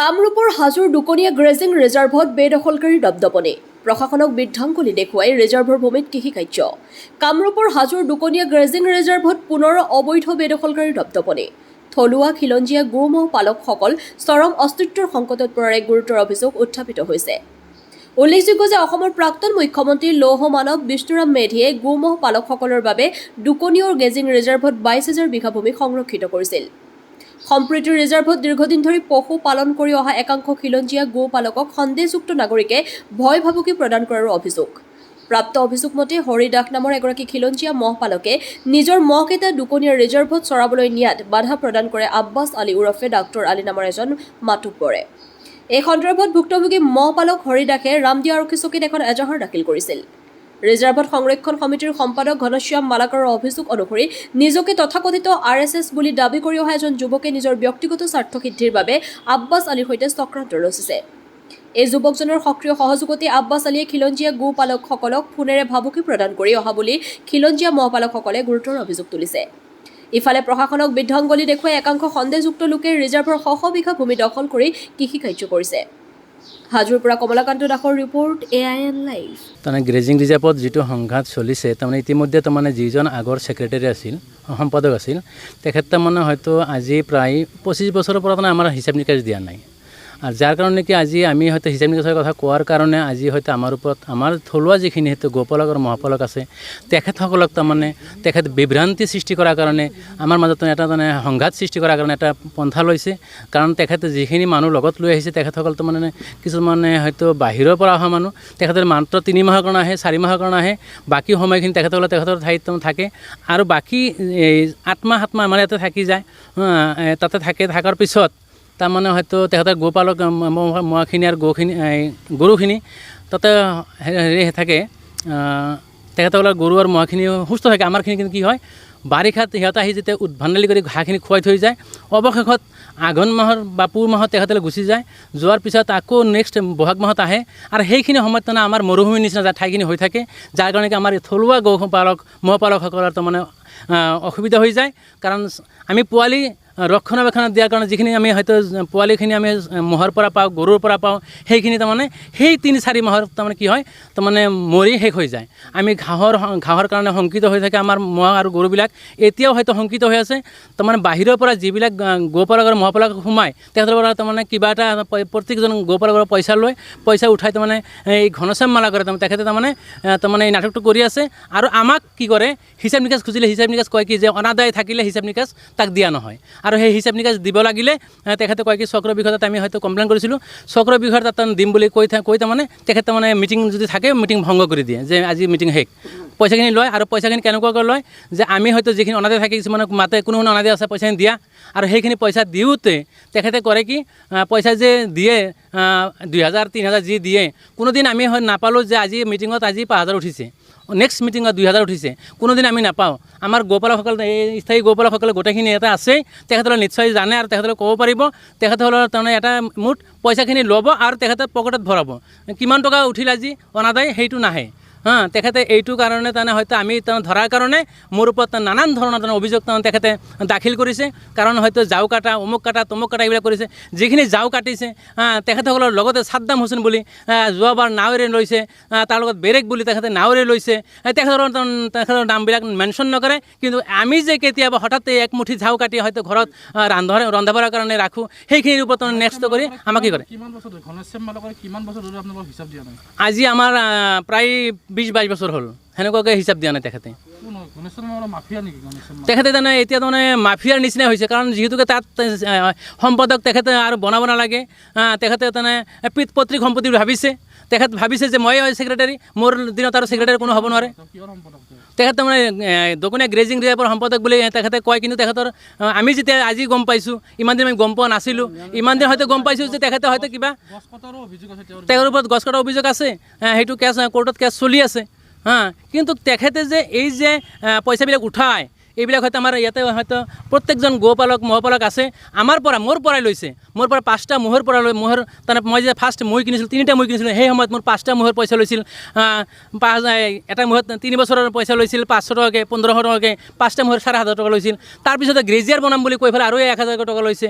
কামৰূপৰ হাজোৰ দুকনীয়া গ্ৰেজিং ৰিজাৰ্ভত বেদখলকাৰী দপদপনি প্ৰশাসনক বিধ্বংসলী দেখুৱাই ৰিজাৰ্ভৰ ভূমিত কৃষি কাৰ্য কামৰূপৰ হাজোৰ দুকনীয়া গ্ৰেজিং ৰিজাৰ্ভত পুনৰ অবৈধ বেদখলকাৰী দপদপনি থলুৱা খিলঞ্জীয়া গো ম'হ পালকসকল চৰম অস্তিত্বৰ সংকটত পৰাৰ এক গুৰুতৰ অভিযোগ উত্থাপিত হৈছে। উল্লেখযোগ্য যে অসমৰ প্ৰাক্তন মুখ্যমন্ত্ৰী লৌহ মানৱ বিষ্ণুৰাম মেধিয়ে গো ম'হ পালকসকলৰ বাবে দুকনীয়ৰ গেজিং ৰিজাৰ্ভত 22,000 বিঘা ভূমি সংৰক্ষিত কৰিছিল। সম্প্ৰীতি ৰিজাৰ্ভত দীৰ্ঘদিন ধৰি পশু পালন কৰি অহা একাংশ খিলঞ্জীয়া গো পালকক সন্দেহযুক্ত নাগৰিকে ভয় ভাবুকি প্ৰদান কৰাৰ অভিযোগ। প্ৰাপ্ত অভিযোগ মতে হৰি দাস নামৰ এগৰাকী খিলঞ্জীয়া মহ পালকে নিজৰ মহকেইটা দুকনীয়া ৰিজাৰ্ভত চৰাবলৈ নিয়াত বাধা প্ৰদান কৰে আব্বাছ আলী ওৰফে ডাক্তৰ আলী নামৰ এজন মাতুব্বৰে। এই সন্দৰ্ভত ভুক্তভোগী মহ পালক হৰি দাসে ৰামদিয়া আৰক্ষী চকীত এখন এজাহাৰ দাখিল কৰিছিল। ৰিজাৰ্ভত সংৰক্ষণ সমিতিৰ সম্পাদক ঘনশ্যাম মালাকাৰৰ অভিযোগ অনুসৰি নিজকে তথাকথিত RSS বুলি দাবী কৰি অহা এজন যুৱকে নিজৰ ব্যক্তিগত স্বাৰ্থ সিদ্ধিৰ বাবে আব্বাছ আলীৰ সৈতে চক্ৰান্ত ৰচিছে। এই যুৱকজনৰ সক্ৰিয় সহযোগতে আব্বাছ আলীয়ে খিলঞ্জীয়া গো পালকসকলক ফোনেৰে ভাবুকি প্ৰদান কৰি অহা বুলি খিলঞ্জীয়া মহ পালকসকলে গুৰুতৰ অভিযোগ তুলিছে। ইফালে প্ৰশাসনক বিধ্বংসলী দেখুৱাই একাংশ সন্দেহযুক্ত লোকে ৰিজাৰ্ভৰ শ শ বিঘা ভূমি দখল কৰি কৃষি কাৰ্য কৰিছে। হাজোৰ পৰা কমলাকান্ত দাসৰ ৰিপৰ্ট AIN লাইভ। তাৰমানে গ্ৰেজিং ৰিজাৰ্ভত যিটো সংঘাত চলিছে তাৰমানে ইতিমধ্যে তাৰমানে যিজন আগৰ ছেক্ৰেটাৰী আছিল সম্পাদক আছিল তেখেত তাৰমানে হয়তো আজি প্ৰায় 25 বছৰৰ পৰা তাৰমানে আমাৰ হিচাপ নিকাচ দিয়া নাই আৰু যাৰ কাৰণে কি আজি আমি হয়তো হিচাপ নিকাচৰ কথা কোৱাৰ কাৰণে আজি হয়তো আমাৰ ওপৰত আমাৰ থলুৱা যিখিনি হয়তো গোপালক আৰু মহাপালক আছে তেখেতসকলক তাৰমানে তেখেত বিভ্ৰান্তি সৃষ্টি কৰাৰ কাৰণে আমাৰ মাজত এটা মানে সংঘাত সৃষ্টি কৰাৰ কাৰণে এটা পন্থা লৈছে। কাৰণ তেখেতে যিখিনি মানুহ লগত লৈ আহিছে তেখেতসকল তাৰমানে কিছুমানে হয়তো বাহিৰৰ পৰা অহা মানুহ তেখেতৰ মাত্ৰ 3 মাহৰ কাৰণে আহে 4 মাহৰ কাৰণে আহে বাকী সময়খিনি তেখেতসকলে তেখেতৰ ঠাইত থাকে আৰু বাকী 8 মাহ 7 মাহ মানে ইয়াতে থাকি যায় তাতে থকাৰ পিছত তাৰমানে হয়তো তেখেতৰ গোপালক মহখিনি আৰু গৰুখিনি তাতে হেৰি থাকে তেখেতসকলৰ গৰু আৰু মহখিনি সুস্থ থাকে। আমাৰখিনি কিন্তু কি হয় বাৰিষাত সিহঁতে আহি যেতিয়া উদ্ভাণ্ডালি কৰি ঘাঁহখিনি খুৱাই থৈ যায় অৱশেষত আঘোণ মাহৰ বা পুহ মাহত তেখেতসকলে গুচি যায়। যোৱাৰ পিছত আকৌ নেক্সট বহাগ মাহত আহে আৰু সেইখিনি সময়ত তাৰমানে আমাৰ মৰুভূমিৰ নিচিনা ঠাইখিনি হৈ থাকে যাৰ কাৰণে কি আমাৰ থলুৱা গো পালক মহ পালকসকলৰ তাৰমানে অসুবিধা হৈ যায়। কাৰণ আমি পোৱালি ৰক্ষণাবেক্ষণ দিয়াৰ কাৰণে যিখিনি আমি হয়তো পোৱালিখিনি আমি মহৰ পৰা পাওঁ গৰুৰ পৰা পাওঁ সেইখিনি তাৰমানে সেই 3-4 মাহৰ তাৰমানে কি হয় তাৰমানে মৰি শেষ হৈ যায়। আমি ঘাঁহৰ কাৰণে শংকিত হৈ থাকে আমাৰ মহ আৰু গৰুবিলাক এতিয়াও হয়তো শংকিত হৈ আছে। তাৰমানে বাহিৰৰ পৰা যিবিলাক গোপালক আৰু মহাপালক সোমায় তেখেতৰ পৰা তাৰমানে কিবা এটা প্ৰত্যেকজন গোপালকৰ পইচা উঠাই তাৰমানে এই ঘনশ্যাম মালা কৰে তেখেতে তাৰমানে এই নাটকটো কৰি আছে আৰু আমাক কি কৰে হিচাপ নিকাচ খুজিলে হিচাপ নিকাচ কয় কি যে অনাদায় থাকিলে হিচাপ নিকাচ তাক দিয়া নহয় আৰু সেই হিচাপ নিকাচ দিব লাগিলে তেখেতে কয় কি চক্ৰ বিষয়ত আমি হয়তো কমপ্লেইন কৰিছিলোঁ চক্ৰ বিষয়ত তাত দিম বুলি কৈ তাৰমানে তেখেতে মানে মিটিং যদি থাকে মিটিং ভংগ কৰি দিয়ে যে আজি মিটিং শেষ। পইচাখিনি লয় আৰু পইচাখিনি কেনেকুৱাকৈ লয় যে আমি হয়তো যিখিনি অনাদায় থাকে কিছুমানে মাতে কোনো অনাদায় আছে পইচাখিনি দিয়া আৰু সেইখিনি পইচা দিওঁতে তেখেতে কৰে কি পইচা যে দিয়ে 2,000-3,000 যি দিয়ে কোনোদিন আমি নাপালোঁ যে আজি মিটিঙত আজি 5,000 উঠিছে নেক্সট মিটিঙত 2,000 উঠিছে কোনোদিন আমি নাপাওঁ। আমাৰ গোপালকসকল এই স্থায়ী গোপালকসকলে গোটেইখিনি এটা আছেই তেখেতসকলে নিশ্চয় জানে আৰু তেখেতসকলে ক'ব পাৰিব তেখেতসকলৰ তাৰমানে এটা মুঠ পইচাখিনি ল'ব আৰু তেখেতে পকেটত ভৰাব কিমান টকা উঠিল আজি অনাদায় সেইটো নাহে। তেখেতে এইটো কাৰণে তাৰমানে হয়তো আমি ধৰাৰ কাৰণে মোৰ ওপৰত নানান ধৰণৰ অভিযোগ তেখেতে দাখিল কৰিছে। কাৰণ হয়তো জাউ কাটা অমুক কাটা তমুক কাটা এইবিলাক কৰিছে। যিখিনি জাউ কাটিছে তেখেতসকলৰ লগতে ছাদ্দাম হুছেইন বুলি যোৱাবাৰ নাৱেৰে লৈছে তাৰ লগত বেৰেক বুলি তেখেতে নাৱেৰে লৈছে তেখেতৰ নামবিলাক মেনশ্যন নকৰে। কিন্তু আমি যে কেতিয়াবা হঠাতে একমুঠি জাউ কাটি হয়তো ঘৰত ৰন্ধা বঢ়াৰ কাৰণে ৰাখোঁ সেইখিনিৰ ওপৰত নেক্সট কৰি আমাক কি কৰে আজি আমাৰ প্ৰায় 20-22 বছৰ হ'ল সেনেকুৱাকৈ হিচাপ দিয়া নাই তেখেতে তাৰমানে এতিয়া তাৰমানে মাফিয়াৰ নিচিনা হৈছে। কাৰণ যিহেতুকে তাত সম্পাদক তেখেতে আৰু বনাব নালাগে তেখেতে তাৰমানে পিত পত্ৰিক সম্পত্তি ভাবিছে তেখেত ভাবিছে যে মই ছেক্ৰেটাৰী মোৰ দিনত আৰু ছেক্ৰেটাৰী কোনো হ'ব নোৱাৰে। তেখেত তাৰমানে দুকনীয়া গ্ৰেজিং ৰিজাৰ্ভৰ সম্পাদক বুলি তেখেতে কয় কিন্তু তেখেতৰ আমি যেতিয়া আজি গম পাইছোঁ ইমান দিন আমি গম পোৱা নাছিলোঁ ইমান দিন হয়তো গম পাইছোঁ যে তেখেতে হয়তো কিবা তেওঁৰ ওপৰত গছ কটাৰ অভিযোগ আছে সেইটো কেছ কোৰ্টত কেছ চলি আছে কিন্তু তেখেতে যে এই যে পইচাবিলাক উঠায় এইবিলাক হয়তো আমাৰ ইয়াতে হয়তো প্ৰত্যেকজন গোপালক মহপালক আছে মোৰ পৰাই লৈছে মোৰ পৰা 5টা মহৰ পৰা লৈ মহৰ তাৰমানে মই যে ফাৰ্ষ্ট মহ কিনিছিলোঁ 3টা মহ কিনিছিলোঁ সেই সময়ত মোৰ 5টা মহৰ পইচা লৈছিল এটা মহত 3 বছৰৰ পইচা লৈছিল 500 টকাকৈ 1500 টকাকৈ 5টা মহৰ 7,500 টকা লৈছিল তাৰপিছতে গ্ৰেজিয়াৰ বনাম বুলি কৈ পেলাই আৰু 1,000 টকা লৈছে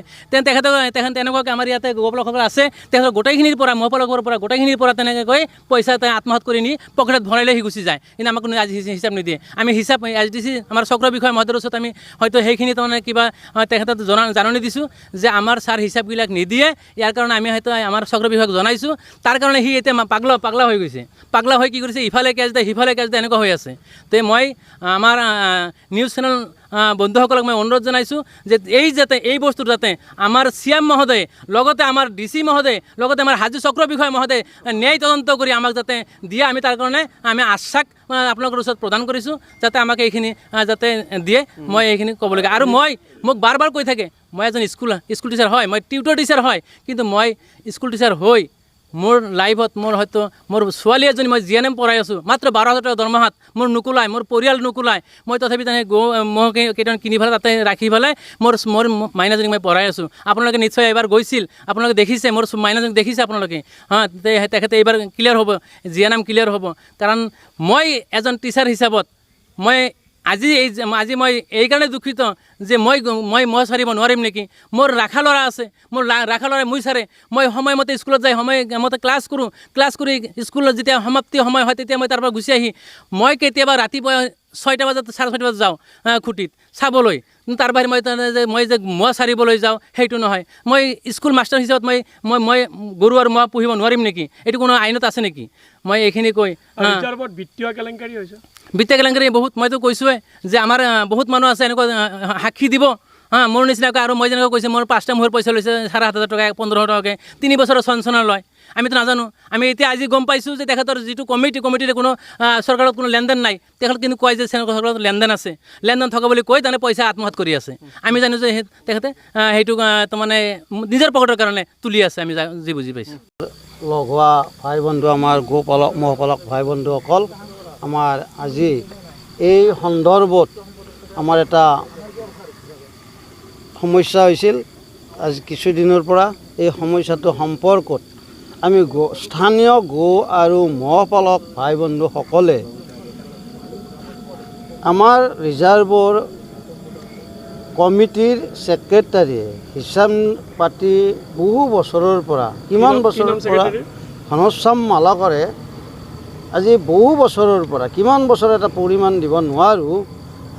তেনেকুৱাকৈ আমাৰ ইয়াতে গোপালকসকল আছে তেখেতৰ গোটেইখিনিৰ পৰা মহপালকৰ পৰা গোটেইখিনিৰ পৰা তেনেকৈ কৈ পইচা আত্মসাৎ কৰি নি পকেটত ভৰাই লৈ সি গুচি যায় কিন্তু আমাক কোনো আজি হিচাপ নিদিয়ে আমি হিচাপ SDC আমাৰ চক্ৰ বিষয়া মহোদয়ৰ ওচৰত আমি হয়তো সেইখিনি তাৰমানে কিবা তেখেতক জাননী দিছোঁ যে আমাৰ ছাৰ হিচাপবিলাক নিদিয়ে ইয়াৰ কাৰণে আমি হয়তো আমাৰ চক্ৰ বিষয়াক জনাইছোঁ তাৰ কাৰণে সি এতিয়া পাগলা হৈ গৈছে পাগলা হৈ কি কৰিছে ইফালে কেছ দিয়ে সিফালে কেছ দিয়ে এনেকুৱা হৈ আছে তে মই আমাৰ নিউজ চেনেল বন্ধুসকলক মই অনুৰোধ জনাইছোঁ যে এই বস্তু যাতে আমাৰ CM মহোদয়ে লগতে আমাৰ DC মহোদয়ে লগতে আমাৰ হাজো চক্ৰ বিষয়া মহোদয়ে ন্যায় তদন্ত কৰি আমাক যাতে দিয়ে আমি তাৰ কাৰণে আমি আশ্বাস আপোনালোকৰ ওচৰত প্ৰদান কৰিছোঁ যাতে আমাক এইখিনি যাতে দিয়ে মই এইখিনি ক'বলগীয়া আৰু মোক বাৰ কৈ থাকে মই এজন স্কুল টিচাৰ হয় মই টিউটৰ টিচাৰ হয় কিন্তু মই স্কুল টিচাৰ হৈ মোৰ লাইফত মোৰ হয়তো মোৰ ছোৱালী এজনী মই GNM পঢ়াই আছোঁ মাত্ৰ 12,000 টকা দৰমহাত মোৰ নোকোলাই মোৰ পৰিয়াল নোকোলাই মই তথাপি তেনেকৈ মহ কেইটামান কিনি পেলাই তাতে ৰাখি পেলাই মোৰ মাইনাজনীক মই পঢ়াই আছোঁ আপোনালোকে নিশ্চয় এবাৰ গৈছিল আপোনালোকে দেখিছে মোৰ মাইনাজনীক দেখিছে আপোনালোকে তেখেতে এইবাৰ ক্লিয়াৰ হ'ব GNM ক্লিয়াৰ হ'ব কাৰণ মই এজন টিচাৰ হিচাপত আজি মই এই কাৰণে দুখিত যে মই চাৰিব নোৱাৰিম নেকি মোৰ ৰাখা ল'ৰা আছে মোৰ ৰাখা ল'ৰাই মই চাৰে মই সময়মতে স্কুলত যাই সময়মতে ক্লাছ কৰি স্কুলত যেতিয়া সমাপ্তি সময় হয় তেতিয়া মই তাৰ পৰা গুচি আহি মই কেতিয়াবা ৰাতিপুৱা 6টা বজাত 6:30 বজাত যাওঁ খুঁটিত চাবলৈ তাৰ বাহিৰে মই যে মহ চাৰিবলৈ যাওঁ সেইটো নহয় মই স্কুল মাষ্টাৰ হিচাপত মই গৰু আৰু মহ পুহিব নোৱাৰিম নেকি এইটো কোনো আইনত আছে নেকি মই এইখিনি কৈ বিত্তীয় কেলেংকাৰী হৈছে বিত্তীয় কেলেংকাৰী বহুত মইতো কৈছোঁৱে যে আমাৰ বহুত মানুহ আছে এনেকুৱা সাক্ষী দিব মোৰ নিচিনাকৈ আৰু মই যেনেকৈ কৈছোঁ মোৰ 5টা মহৰ পইচা লৈছে 7,500 টকা 1,500 টকাকৈ 3 বছৰৰ চঞ্চনা লয় আমিতো নাজানো আমি এতিয়া আজি গম পাইছোঁ যে তেখেতৰ যিটো কমিটিৰ কোনো চৰকাৰত কোনো লেনদেন নাই তেখেত কিন্তু কয় যে চৰকাৰত লেনদেন আছে লেনদেন থকা বুলি কৈ তাৰমানে পইচা আত্মসাৎ কৰি আছে আমি জানো যে তেখেতে সেইটো তাৰমানে নিজৰ পকেটৰ কাৰণে তুলি আছে আমি যি বুজি পাইছোঁ লগ হোৱা ভাই বন্ধু আমাৰ গোপালক মহপালক ভাই বন্ধুসকল আমাৰ আজি এই সন্দৰ্ভত আমাৰ এটা সমস্যা হৈছিল আজি কিছুদিনৰ পৰা এই সমস্যাটো সম্পৰ্কত আমি স্থানীয় গো আৰু মহপালক ভাই বন্ধুসকলে আমাৰ ৰিজাৰ্ভৰ কমিটিৰ ছেক্ৰেটাৰীয়ে হিচাপ পাতি বহু বছৰৰ পৰা কিমান বছৰৰ পৰা ঘনশ্যাম মালাকৰে আজি বহু বছৰৰ পৰা কিমান বছৰ এটা পৰিমাণ দিব নোৱাৰোঁ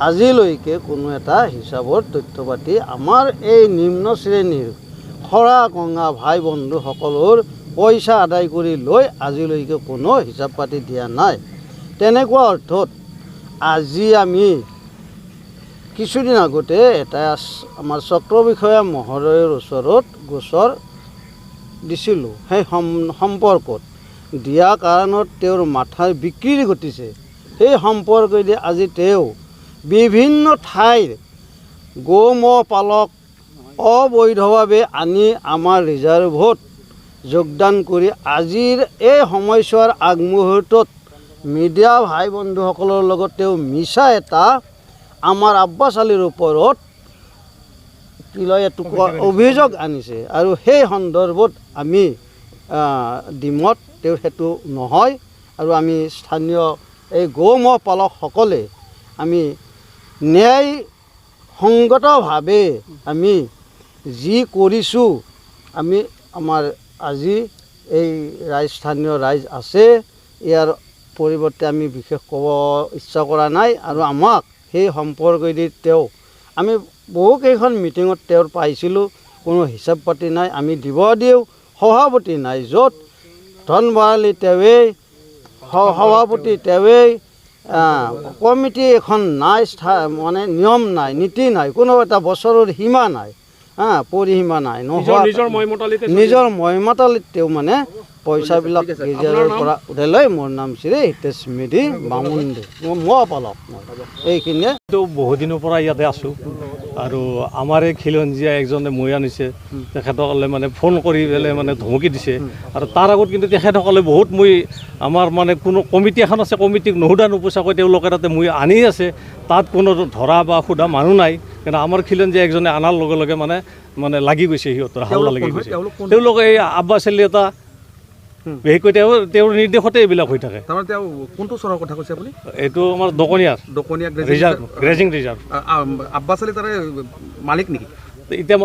আজিলৈকে কোনো এটা হিচাপৰ তথ্য পাতি আমাৰ এই নিম্ন শ্ৰেণীৰ খৰা কঙা ভাই বন্ধুসকলৰ পইচা আদায় কৰি লৈ আজিলৈকে কোনো হিচাপ পাতি দিয়া নাই তেনেকুৱা অৰ্থত আজি আমি কিছুদিন আগতে এটা আমাৰ চক্ৰ বিষয়া মহোদয়ৰ ওচৰত গোচৰ দিছিলোঁ সেই সম্পৰ্কত দিয়া কাৰণত তেওঁৰ মাথাৰ বিকৃতি ঘটিছে সেই সম্পৰ্কেদি আজি তেওঁ বিভিন্ন ঠাইৰ গো ম'হ পালক অবৈধভাৱে আনি আমাৰ ৰিজাৰ্ভত যোগদান কৰি আজিৰ এই সময়ছোৱাৰ আগমুহূৰ্তত মিডিয়া ভাই বন্ধুসকলৰ লগত তেওঁ মিছা এটা আমাৰ আব্বাছ আলীৰ ওপৰত অভিযোগ আনিছে আৰু সেই সন্দৰ্ভত আমি ডিমত তেওঁ সেইটো নহয় আৰু আমি স্থানীয় এই গো ম'হ পালকসকলে আমি ন্যায়সংগতভাৱে আমি যি কৰিছোঁ আমি আমাৰ আজি এই স্থানীয় ৰাইজ আছে ইয়াৰ পৰিৱৰ্তে আমি বিশেষ ক'ব ইচ্ছা কৰা নাই আৰু আমাক সেই সম্পৰ্কেদি তেওঁ আমি বহুকেইখন মিটিঙত তেওঁৰ পাইছিলোঁ কোনো হিচাপ পাতি নাই আমি দিব দিওঁ সভাপতি নাই য'ত ধন ভৰালী তেওঁৱেই সভাপতি তেওঁৱেই কমিটি এখন নাই মানে নিয়ম নাই নীতি নাই কোনো এটা বছৰৰ সীমা নাই পৰিসীমা নাই নিজৰ নিজৰ মহিমাতালিত তেওঁ মানে পইচাবিলাক গিজাৰৰ পৰা উঠাই লৈ মোৰ নাম শ্ৰী হিতেশ মেধি বামুণডি মই পালক এইখিনিয়ে তো বহুত দিনৰ পৰা ইয়াতে আছোঁ আৰু আমাৰ এই খিলঞ্জীয়া একজনে মই আনিছে তেখেতসকলে মানে ফোন কৰি পেলাই মানে ধমকি দিছে আৰু তাৰ আগত কিন্তু তেখেতসকলে বহুত মই আমাৰ মানে কোনো কমিটি এখন আছে কমিটিক নুসুধা নোপোচাকৈ তেওঁলোকে তাতে মই আনি আছে তাত কোনো ধৰা বা সোধা মানুহ নাই কিন্তু আমাৰ খিলঞ্জীয়া একজনে অনাৰ লগে লগে মানে মানে লাগি গৈছে সিহঁতৰ হাল্লা লাগি গৈছে তেওঁলোকে এই আব্বাছ আলী এটা বিশেষকৈ তেওঁৰ নিৰ্দেশতে এইবিলাক হৈ থাকে তাৰমানে তেওঁ কোনটো চহৰৰ কথা কৈছে আপুনি এইটো আমাৰ দকনীয়াৰ দকনীয়া reserve grazing reserve Abbas Ali তাৰে মালিক নেকি এতিয়া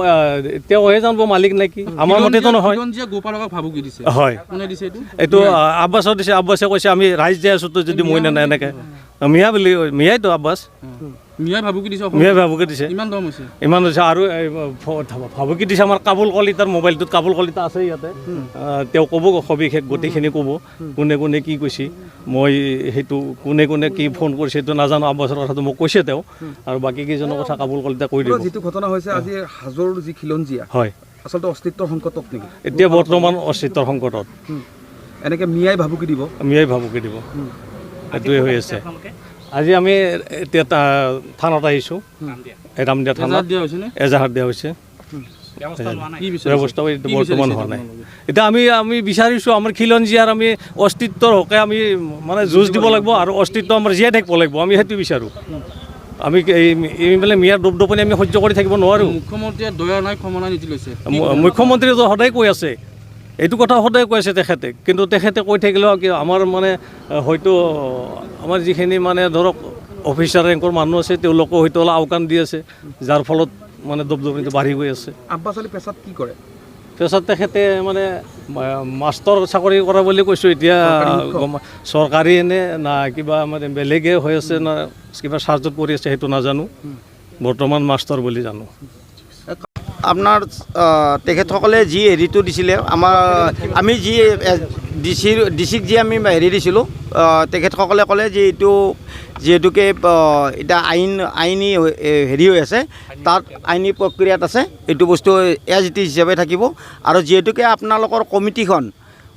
তেওঁহে জানিব মালিক নেকি আমাৰ মতেতো নহয় গোপালকক ভাবুকি দিছে হয় কোনে দিছে এইটো আব্বাছক দিছে আব্বাছে কৈছে আমি ৰাইজ যাই আছোঁ তো যদি মই নাই এনেকৈ মিয়া বুলি মিয়াইতো আব্বাছ মিয়াই ভাবুকি দিছে মিয়াই ভাবুকি দিছে ইমান দম হৈছে ইমান হৈছে আৰু ভাবুকি দিছে আমাৰ কাবুল কলিতাৰ মোবাইলটোত কাবুল কলিতা আছে ইয়াতে তেওঁ ক'ব সবিশেষ গোটেইখিনি ক'ব কোনে কোনে কি কৈছে মই সেইটো কোনে কোনে কি ফোন কৰিছে সেইটো নাজানো আব্বাছৰ কথাটো মোক কৈছে তেওঁ আৰু বাকী কেইজনৰ কথা কাবুল কলিতা কৈ দিব যিটো ঘটনা হৈছে আজি হাজোৰ যি খিলঞ্জীয়া হয় আচলতে অস্তিত্বৰ সংকটত নেকি এতিয়া বৰ্তমান অস্তিত্বৰ সংকটত এনেকৈ মিয়াই ভাবুকি দিব মিয়াই ভাবুকি দিব এইটোৱে হৈ আছে আজি আমি এতিয়া থানাত আহিছোঁ এই ৰামদিয়া থানাত এজাহাৰ দিয়া হৈছে ব্যৱস্থা বৰ্তমান হোৱা নাই এতিয়া আমি বিচাৰিছোঁ আমাৰ খিলঞ্জীয়াৰ আমি অস্তিত্বৰ হকে আমি মানে যুঁজ দিব লাগিব আৰু অস্তিত্ব আমাৰ জীয়াই থাকিব লাগিব আমি সেইটো বিচাৰোঁ আমি এইফালে মিয়াৰ দপদপনি আমি সহ্য কৰি থাকিব নোৱাৰোঁ মুখ্যমন্ত্ৰীয়ে দয়া নাই ক্ষমা নাই নীতি লৈছে মুখ্যমন্ত্ৰীয়েতো সদায় কৈ আছে এইটো কথা সদায় কৈ আছে তেখেতে কিন্তু তেখেতে কৈ থাকিলেও কি আমাৰ মানে হয়তো আমাৰ যিখিনি মানে ধৰক অফিচাৰ ৰেংকৰ মানুহ আছে তেওঁলোকেও হয়তো অলপ আওকাণ দি আছে যাৰ ফলত মানে দপদপনিটো বাঢ়ি গৈ আছে আব্বাছ আলী পেছাত কি কৰে পেছাত তেখেতে মানে মাষ্টৰ চাকৰি কৰা বুলি কৈছোঁ এতিয়া চৰকাৰী নে না কিবা মানে বেলেগে হৈ আছে না কিবা চাৰ্জত কৰি আছে সেইটো নাজানো বৰ্তমান মাষ্টৰ বুলি জানো আপোনাৰ তেখেতসকলে যি হেৰিটো দিছিলে আমি যি ডিচিক যি আমি হেৰি দিছিলোঁ তেখেতসকলে ক'লে যে এইটো যিহেতুকে এতিয়া আইনী হেৰি হৈ আছে তাত আইনী প্ৰক্ৰিয়াত আছে এইটো বস্তু এজ ইট ইজ হিচাপে থাকিব আৰু যিহেতুকে আপোনালোকৰ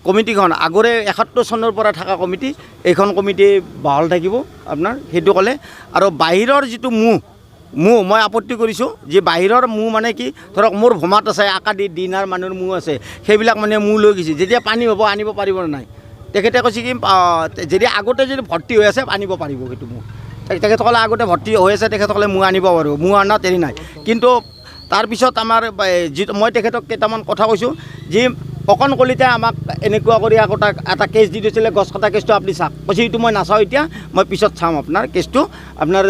কমিটিখন আগৰে 71 চনৰ পৰা থকা কমিটি এইখন কমিটি বহাল থাকিব আপোনাৰ সেইটো ক'লে আৰু বাহিৰৰ যিটো মই আপত্তি কৰিছোঁ যে বাহিৰৰ মানে কি ধৰক মোৰ ভমাত আছে আকাদি দিনাৰ মানুহৰ আছে সেইবিলাক মানে লৈ গৈছে যেতিয়া পানী হ'ব আনিব পাৰিব নাই তেখেতে কৈছে কি যদি আগতে যদি ভৰ্তি হৈ আছে আনিব পাৰিব সেইটো তেখেতসকলে আগতে ভৰ্তি হৈ আছে তেখেতসকলে আনিব পাৰিব অনাত হেৰি নাই কিন্তু তাৰপিছত আমাৰ যিটো মই তেখেতক কেইটামান কথা কৈছোঁ যে অকণ কলিতাই আমাক এনেকুৱা কৰি আকৌ তাক এটা কেছ দি দিছিলে গছ কটা কেছটো আপুনি চাওক কৈছে এইটো মই নাচাওঁ এতিয়া মই পিছত চাম আপোনাৰ কেছটো আপোনাৰ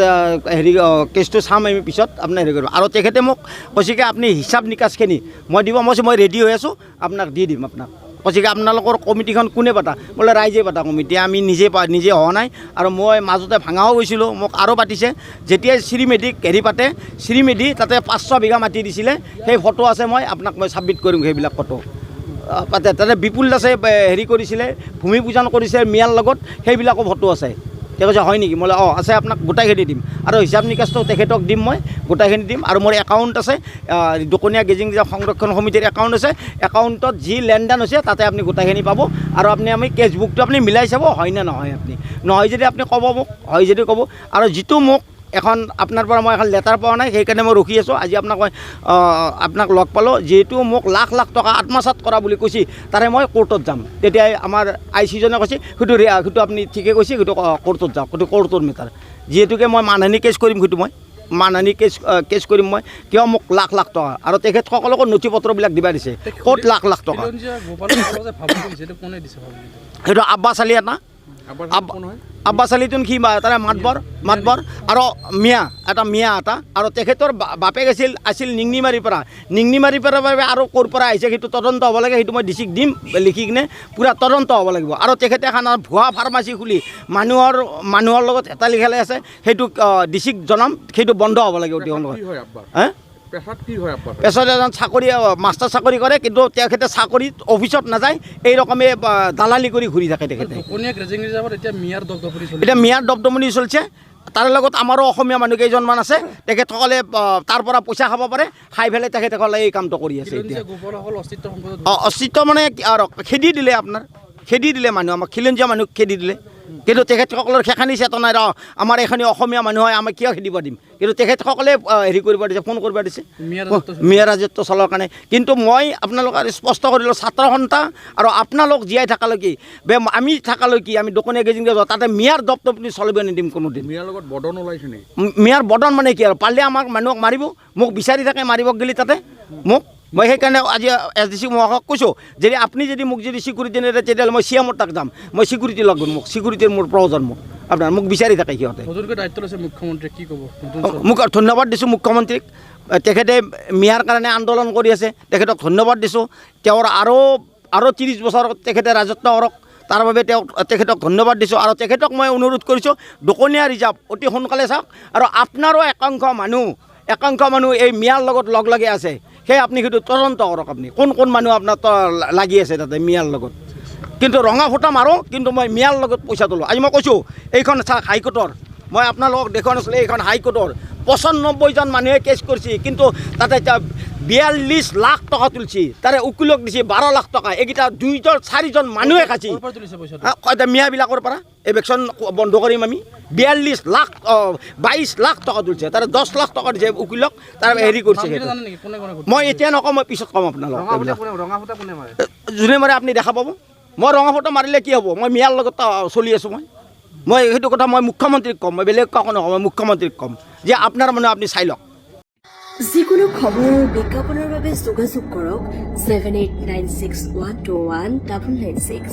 হেৰি কেছটো চাম আমি পিছত আপোনাৰ হেৰি কৰিব আৰু তেখেতে মোক কৈছে কি আপুনি হিচাপ নিকাচখিনি মই দিব মই ৰেডি হৈ আছোঁ আপোনাক দি দিম আপোনাক কৈছে কি আপোনালোকৰ কমিটিখন কোনে পাতা বোলে ৰাইজে পাতা কমিটি আমি নিজে হোৱা নাই আৰু মই মাজতে ভাঙাও গৈছিলোঁ মোক আৰু পাতিছে যেতিয়াই শ্ৰীমেধিক হেৰি পাতে শ্ৰীমেধি তাতে 500 বিঘা মাটি দিছিলে সেই ফটো আছে মই আপোনাক মই ছাবমিট কৰিম সেইবিলাক ফটো পাতে তাতে বিপুল দাসে হেৰি কৰিছিলে ভূমি পূজন কৰিছে মিয়াৰ লগত সেইবিলাকো ফটো আছে তেওঁ কৈছে হয় নেকি মই আছে আপোনাক গোটাইখিনি দিম আৰু হিচাপ নিকাচটো তেখেতক দিম মই গোটাইখিনি দিম আৰু মোৰ একাউণ্ট আছে দকনীয়া গেজিং সংৰক্ষণ সমিতিৰ একাউণ্ট আছে একাউণ্টত যি লেনদেন হৈছে তাতে আপুনি গোটাইখিনি পাব আৰু আমি কেছবুকটো আপুনি মিলাই চাব হয় নে নহয় আপুনি নহয় যদি আপুনি ক'ব মোক হয় যদি ক'ব আৰু যিটো মোক এখন আপোনাৰ পৰা মই এখন লেটাৰ পোৱা নাই সেইকাৰণে মই ৰখি আছোঁ আজি আপোনাক লগ পালোঁ যিহেতু মোক লাখ টকা আত্মসাৎ কৰা বুলি কৈছে তাৰে মই কোৰ্টত যাম তেতিয়া আমাৰ আইচিজনে কৈছে সেইটো আপুনি ঠিকে কৈছে সেইটো কোৰ্টত যাওক সেইটো কোৰ্টৰ মেটাৰ যিহেতুকে মই মানহানি কেছ কৰিম সেইটো মই মানহানি কেছ কৰিম মই কিয় মোক লাখ টকা আৰু তেখেতসকলকো নথি পত্ৰবিলাক দিবা দিছে ক'ত লাখ টকা সেইটো আব্বাছ আলী এটা আব্বাছ আলীটোন সি তাৰে মাতবৰ আৰু মিয়া এটা আৰু তেখেতৰ বাপেক আছিল নিংনিমাৰীৰ পৰা আৰু ক'ৰ পৰা আহিছে সেইটো তদন্ত হ'ব লাগে সেইটো মই ডিচিক দিম লিখি কিনে পূৰা তদন্ত হ'ব লাগিব আৰু তেখেতে এখন ভুৱা ফাৰ্মাচী খুলি মানুহৰ লগত হেতালি খেলাই আছে সেইটো ডিচিক জনাম সেইটো বন্ধ হ'ব লাগিব তেওঁলোকৰ পেছাত এজন মাষ্টাৰ চাকৰি কৰে কিন্তু তেখেতে চাকৰিত অফিচত নাযায় এই ৰকমে দালালি কৰি ঘূৰি থাকে তেখেতে এতিয়া মিয়াৰ দপদমনি চলিছে তাৰে লগত আমাৰো অসমীয়া মানুহ কেইজনমান আছে তেখেতসকলে তাৰ পৰা পইচা খাব পাৰে খাই পেলাই তেখেতসকলে এই কামটো কৰি আছে এতিয়া গোপৰসকল অস্তিত্ব সংকটত অস্তিত্ব মানে আৰু খেদি দিলে আপোনাৰ খেদি দিলে মানুহ আমাক খিলঞ্জীয়া মানুহ খেদি দিলে কিন্তু তেখেতসকলৰ সেইখানি চেতনাই আমাৰ এইখিনি অসমীয়া মানুহ হয় আমাক কিয় খেদিব দিম কিন্তু তেখেতসকলে হেৰি কৰিব দিছে ফোন কৰিব দিছে মিয়া ৰাজত্ব চলাৰ কাৰণে কিন্তু মই আপোনালোক স্পষ্ট কৰিলোঁ ছাত্ৰ সন্থা আৰু আপোনালোক জীয়াই থকালৈকে আমি থকালৈকে আমি দোকনীয়া গেজিং তাতে মিয়াৰ দপদপনি চলিব নিদিম কোনোদিন মিয়াৰ লগত বদন ওলাইছে নেকি মিয়াৰ বদন মানে কি আৰু পাৰিলে আমাক মানুহক মাৰিব মোক বিচাৰি থাকে মাৰিব গ'লে তাতে মোক মই সেইকাৰণে আজি SDC মহাশয়ক কৈছোঁ যদি আপুনি যদি মোক যদি চিকিউৰিটি নিদিয়ে তেতিয়াহ'লে মই CM তাক যাম মই চিকিউৰিটি লগ মোক চিকিউৰিটিৰ মোৰ প্ৰয়োজন আপোনাৰ মোক বিচাৰি থাকে সিহঁতে নতুনকৈ দায়িত্ব লৈছে মুখ্যমন্ত্ৰীয়ে কি ক'ব মোক ধন্যবাদ দিছোঁ মুখ্যমন্ত্ৰীক তেখেতে মিয়াৰ কাৰণে আন্দোলন কৰি আছে তেখেতক ধন্যবাদ দিছোঁ তেওঁৰ আৰু 30 বছৰ তেখেতে ৰাজত্ব কৰক তাৰ বাবে তেখেতক ধন্যবাদ দিছোঁ আৰু তেখেতক মই অনুৰোধ কৰিছোঁ দোকনীয়া ৰিজাৰ্ভ অতি সোনকালে চাওক আৰু আপোনাৰো একাংশ মানুহ এই মিয়াৰ লগত লগ লাগি আছে সেই আপুনি সেইটো তদন্ত কৰক আপুনি কোন মানুহ আপোনাৰ লাগি আছে তাতে মিয়াৰ লগত কিন্তু ৰঙা ফুটা মাৰোঁ কিন্তু মই মিয়াৰ লগত পইচা তোলোঁ আজি মই কৈছোঁ এইখন চাওক হাইকোৰ্টৰ মই আপোনালোকক দেখুৱাই নাছিলোঁ এইখন হাইকোৰ্টৰ 95জন মানুহে কেছ কৰিছে কিন্তু তাতে 42 লাখ টকা তুলিছে তাৰে উকিলক দিছে 12 লাখ টকা এইকেইটা 4জন মানুহে খাইছে মিয়াবিলাকৰ পৰা এভেকশ্যন বন্ধ কৰিম আমি 22 লাখ টকা তুলিছে তাৰে 10 লাখ টকা দিছে উকিলক তাৰ হেৰি কৰিছে মই এতিয়া নকওঁ মই পিছত ক'ম আপোনালোকক যোনে মাৰে আপুনি দেখা পাব মই ৰঙা ফটো মাৰিলে কি হ'ব মই মিয়াৰ লগত চলি আছোঁ মই সেইটো কথা মই মুখ্যমন্ত্ৰীক ক'ম মই বেলেগ কাকো নকওঁ মই মুখ্যমন্ত্ৰীক ক'ম যে আপোনাৰ মানুহ আপুনি চাই লওক যিকোনো খবৰ বিজ্ঞাপনৰ বাবে যোগাযোগ কৰক 7896121996